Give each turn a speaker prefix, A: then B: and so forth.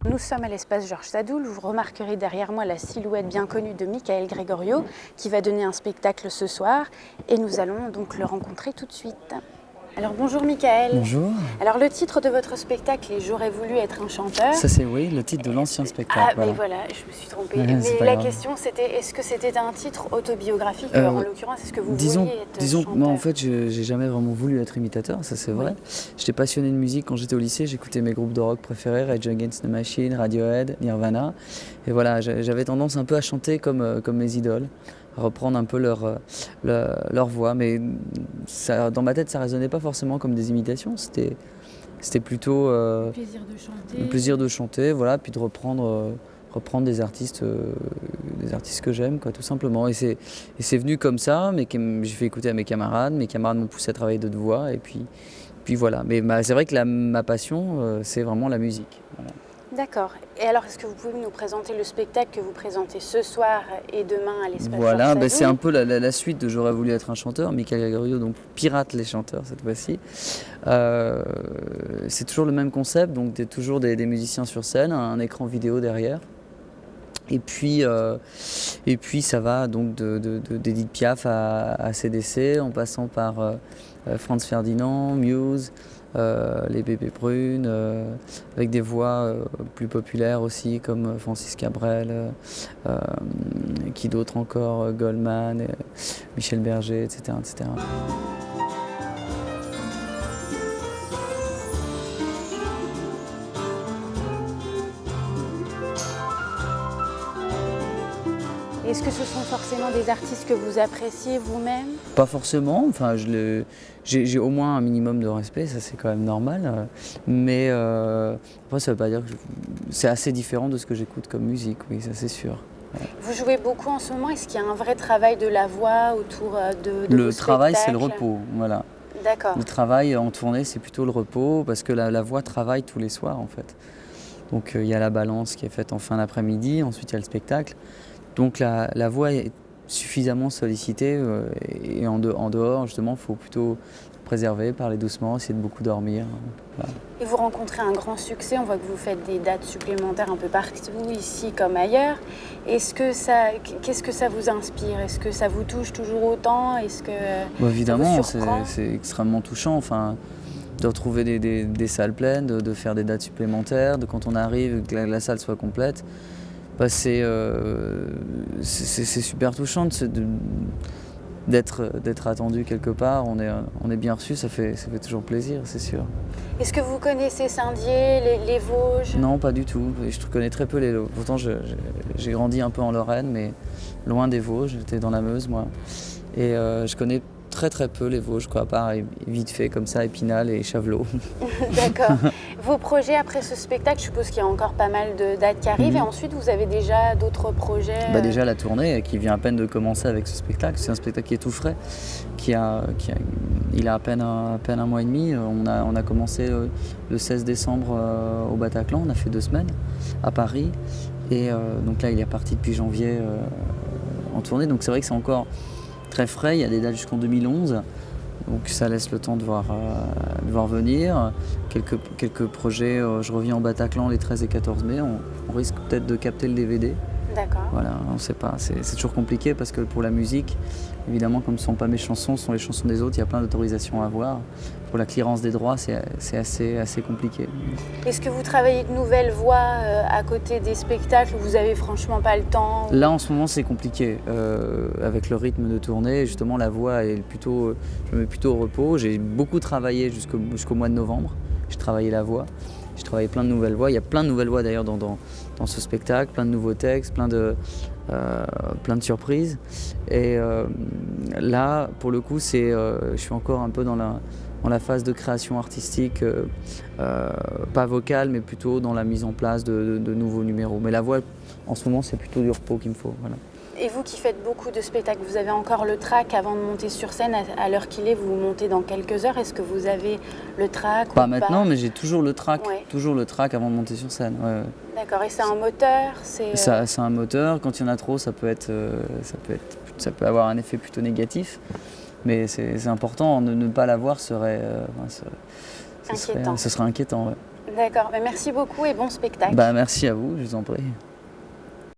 A: Nous sommes à l'espace Georges Sadoul. Vous remarquerez derrière moi la silhouette bien connue de Michael Gregorio qui va donner un spectacle ce soir et nous allons donc le rencontrer tout de suite. Alors bonjour Michael.
B: Bonjour.
A: Alors le titre de votre spectacle est « J'aurais voulu être un chanteur ».
B: Ça c'est oui, le titre de l'ancien spectacle.
A: Ah
B: voilà.
A: mais voilà, je me suis trompée.
B: Ouais,
A: mais la question c'était, est-ce que c'était un titre autobiographique en l'occurrence, est-ce que vous vouliez être chanteur?
B: Moi en fait j'ai jamais vraiment voulu être imitateur, ça c'est vrai. Oui. J'étais passionné de musique quand j'étais au lycée, j'écoutais mes groupes de rock préférés, Rage Against the Machine, Radiohead, Nirvana. Et voilà, j'avais tendance un peu à chanter comme mes idoles, à reprendre un peu leur voix. Mais ça, dans ma tête ça résonnait pas forcément comme des imitations, c'était plutôt
A: le plaisir de chanter.
B: Le plaisir de chanter, voilà, puis de reprendre des artistes que j'aime, quoi, tout simplement. Et c'est venu comme ça, mais j'ai fait écouter à mes camarades m'ont poussé à travailler d'autres voix, et puis voilà. Mais c'est vrai que ma passion, c'est vraiment la musique. Voilà.
A: D'accord. Et alors, est-ce que vous pouvez nous présenter le spectacle que vous présentez ce soir et demain à l'espace
B: Voilà,
A: Georges Sadoul?
B: C'est un peu la suite de J'aurais voulu être un chanteur. Michael Gregorio donc pirate les chanteurs cette fois-ci. C'est toujours le même concept, donc toujours des musiciens sur scène, un écran vidéo derrière. Et puis ça va donc d'Edith Piaf à CDC, en passant par Franz Ferdinand, Muse, les Bébés Brunes, avec des voix plus populaires aussi comme Francis Cabrel, qui d'autres encore, Goldman, Michel Berger, etc. etc.
A: Est-ce que ce sont forcément des artistes que vous appréciez vous-même?
B: Pas forcément, enfin j'ai au moins un minimum de respect, ça c'est quand même normal, mais après ça veut pas dire que c'est assez différent de ce que j'écoute comme musique, oui, ça c'est sûr. Ouais.
A: Vous jouez beaucoup en ce moment, est-ce qu'il y a un vrai travail de la voix autour de
B: Le
A: vos
B: travail
A: spectacles?
B: c'est le repos, voilà.
A: D'accord.
B: Le travail en tournée c'est plutôt le repos, parce que la voix travaille tous les soirs en fait. Donc il y a la balance qui est faite en fin d'après-midi, ensuite il y a le spectacle. Donc la voix est suffisamment sollicitée et en dehors, justement, il faut plutôt préserver, parler doucement, essayer de beaucoup dormir. Voilà.
A: Et vous rencontrez un grand succès, on voit que vous faites des dates supplémentaires un peu partout, ici comme ailleurs. Qu'est-ce que ça vous inspire? Est-ce que ça vous touche toujours autant? Est-ce que
B: évidemment,
A: ça vous surprend?
B: c'est extrêmement touchant. Enfin, de retrouver des salles pleines, de faire des dates supplémentaires, de quand on arrive, que la salle soit complète. C'est super touchant d'être attendu quelque part, on est bien reçu, ça fait toujours plaisir, c'est sûr.
A: Est-ce que vous connaissez Saint-Dié, les Vosges?
B: Non, pas du tout, je connais très peu les Vosges. Pourtant j'ai grandi un peu en Lorraine, mais loin des Vosges, j'étais dans la Meuse moi. Et je connais très peu les Vosges, quoi, à part vite fait comme ça, Épinal et Chavelot.
A: D'accord. Vos projets après ce spectacle, je suppose qu'il y a encore pas mal de dates qui arrivent, et ensuite vous avez déjà d'autres projets?
B: Déjà la tournée qui vient à peine de commencer avec ce spectacle, c'est un spectacle qui est tout frais, il a à peine un mois et demi. On a commencé le 16 décembre au Bataclan, on a fait 2 semaines à Paris, et donc là il est parti depuis janvier en tournée, donc c'est vrai que c'est encore très frais, il y a des dates jusqu'en 2011, donc ça laisse le temps de voir venir. Quelques projets, je reviens en Bataclan les 13 et 14 mai, on risque peut-être de capter le DVD.
A: D'accord.
B: Voilà, on ne sait pas, c'est toujours compliqué parce que pour la musique, évidemment comme ce ne sont pas mes chansons, ce sont les chansons des autres, il y a plein d'autorisations à avoir. Pour la clearance des droits, c'est assez compliqué.
A: Est-ce que vous travaillez de nouvelles voix à côté des spectacles où vous avez franchement pas le temps?
B: Là en ce moment c'est compliqué, avec le rythme de tournée, justement la voix je me mets plutôt au repos. J'ai beaucoup travaillé jusqu'au mois de novembre, j'ai travaillé la voix. J'ai travaillé plein de nouvelles voix, il y a plein de nouvelles voix d'ailleurs dans ce spectacle, plein de nouveaux textes, plein de surprises. Et là, pour le coup, je suis encore un peu dans la phase de création artistique, pas vocale, mais plutôt dans la mise en place de nouveaux numéros. Mais la voix, en ce moment, c'est plutôt du repos qu'il me faut. Voilà.
A: Et vous qui faites beaucoup de spectacles, vous avez encore le trac avant de monter sur scène? À l'heure qu'il est, vous montez dans quelques heures. Est-ce que vous avez le trac?
B: Pas maintenant, mais j'ai toujours le trac,
A: ouais.
B: Toujours le trac avant de monter sur scène. Ouais.
A: D'accord, et c'est un moteur?
B: C'est un moteur, quand il y en a trop, ça peut avoir un effet plutôt négatif. Mais c'est important, ne pas la voir serait,
A: Inquiétant.
B: ce serait inquiétant. Ouais.
A: D'accord, merci beaucoup et bon spectacle.
B: Merci à vous, je vous en prie.